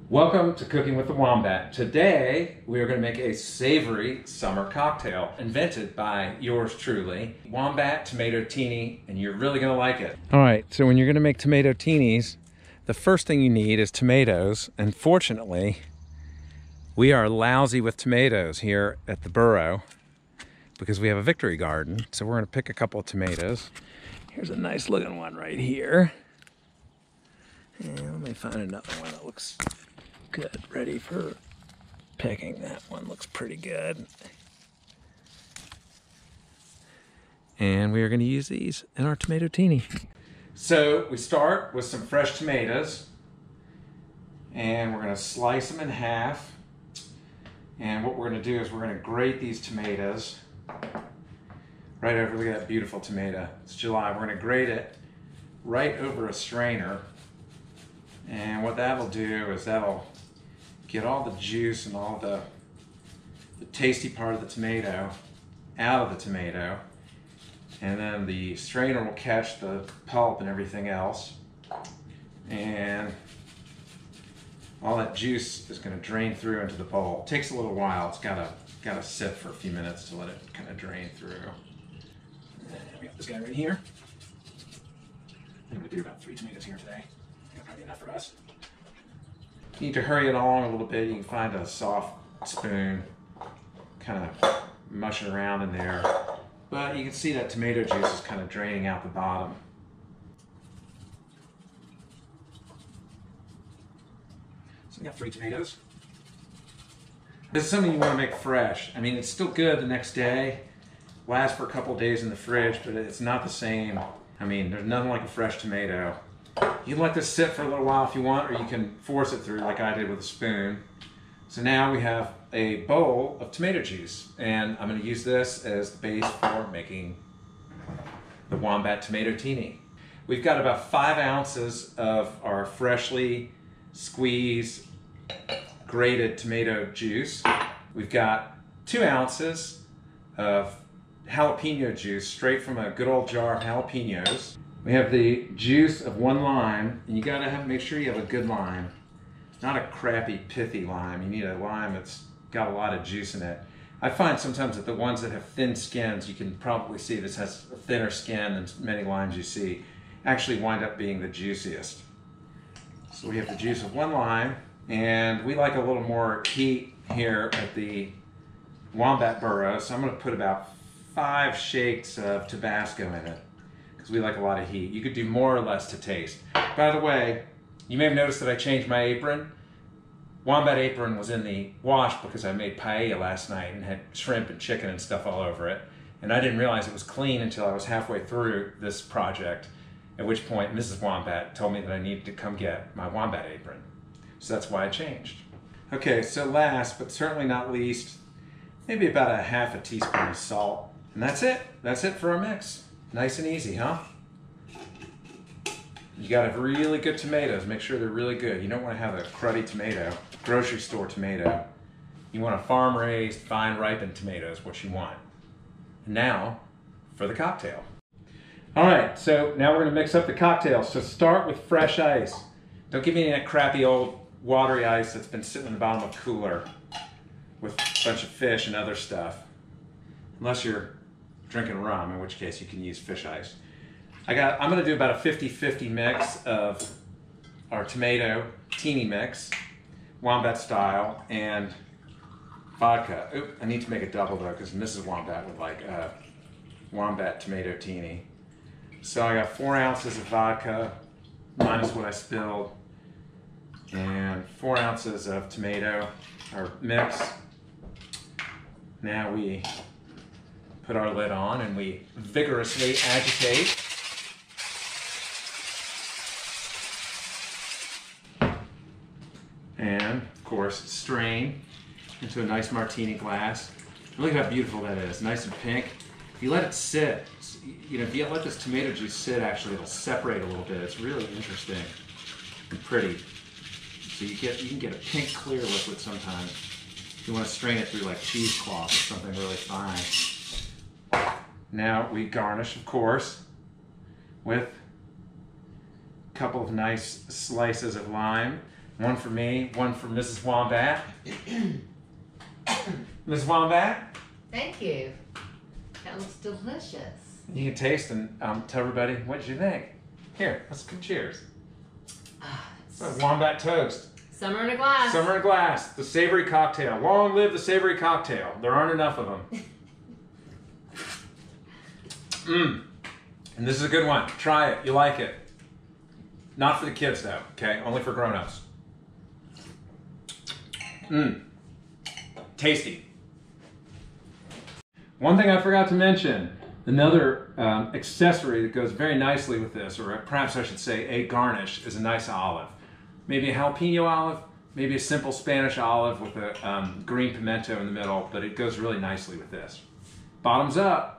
Welcome to Cooking with the Wombat. Today we are going to make a savory summer cocktail invented by yours truly, Wombat Tomato-tini, and you're really going to like it. Alright, so when you're going to make tomato-tinis, the first thing you need is tomatoes. Unfortunately, we are lousy with tomatoes here at the burrow because we have a victory garden. So we're going to pick a couple of tomatoes. Here's a nice looking one right here. And let me find another one that looks good, ready for picking. That one looks pretty good. And we are going to use these in our tomato-tini. So we start with some fresh tomatoes, and we're going to slice them in half. And what we're going to do is we're going to grate these tomatoes right over. Look at that beautiful tomato. It's July. We're going to grate it right over a strainer. And what that'll do is that'll get all the juice and all the tasty part of the tomato out of the tomato. And then the strainer will catch the pulp and everything else. And all that juice is going to drain through into the bowl. It takes a little while. It's got to sit for a few minutes to let it kind of drain through. And we got this guy right here. I'm going to do about 3 tomatoes here today. That'll probably be enough for us. You need to hurry it along a little bit. You can find a soft spoon, kind of mushing around in there. But you can see that tomato juice is kind of draining out the bottom. So we got 3 tomatoes. This is something you want to make fresh. I mean, it's still good the next day. Lasts for a couple of days in the fridge, but it's not the same. I mean, there's nothing like a fresh tomato. You can let this sit for a little while if you want, or you can force it through like I did with a spoon. So now we have a bowl of tomato juice, and I'm going to use this as the base for making the Wombat Tomato-tini. We've got about 5 ounces of our freshly squeezed grated tomato juice. We've got 2 ounces of jalapeno juice straight from a good old jar of jalapenos. We have the juice of 1 lime, and you gotta make sure you have a good lime. Not a crappy, pithy lime. You need a lime that's got a lot of juice in it. I find sometimes that the ones that have thin skins, you can probably see this has a thinner skin than many limes you see, actually wind up being the juiciest. So we have the juice of 1 lime, and we like a little more heat here at the Wombat burrow, so I'm gonna put about 5 shakes of Tabasco in it, because we like a lot of heat. You could do more or less to taste. By the way, you may have noticed that I changed my apron. Wombat apron was in the wash because I made paella last night and had shrimp and chicken and stuff all over it. And I didn't realize it was clean until I was halfway through this project, at which point Mrs. Wombat told me that I needed to come get my Wombat apron. So that's why I changed. Okay, so last but certainly not least, maybe about a ½ teaspoon of salt. And that's it. That's it for our mix. Nice and easy, huh? You gotta have really good tomatoes. Make sure they're really good. You don't want to have a cruddy tomato, grocery store tomato. You want a farm-raised, fine ripened tomato is what you want. And now for the cocktail. All right, so now we're gonna mix up the cocktail. So start with fresh ice. Don't give me any of that crappy old watery ice that's been sitting in the bottom of a cooler with a bunch of fish and other stuff. Unless you're drinking rum, in which case you can use fish ice. I'm going to do about a 50-50 mix of our tomato-tini mix, Wombat style, and vodka. Oop, I need to make a double though, because Mrs. Wombat would like Wombat tomato-tini. So I got 4 ounces of vodka, minus what I spilled, and 4 ounces of tomato, or mix. Now we put our lid on and we vigorously agitate. And, of course, strain into a nice martini glass. Look at how beautiful that is, nice and pink. If you let it sit, you know, if you let this tomato juice sit, actually, it'll separate a little bit. It's really interesting and pretty. So you can get a pink, clear liquid sometimes. You want to strain it through like cheesecloth or something really fine. Now we garnish, of course, with a couple of nice slices of lime. One for me, one for Mrs. Wombat. Mrs. Wombat? Thank you. That looks delicious. You can taste and tell everybody what you think. Here, let's go cheers. Wombat toast. Summer in a glass. Summer in a glass. The savory cocktail. Long live the savory cocktail. There aren't enough of them. And this is a good one. Try it. You like it. Not for the kids though, okay? Only for grown-ups. Tasty. One thing I forgot to mention, another accessory that goes very nicely with this, or perhaps I should say a garnish, is a nice olive. Maybe a jalapeno olive, maybe a simple Spanish olive with a green pimento in the middle, but it goes really nicely with this. Bottoms up.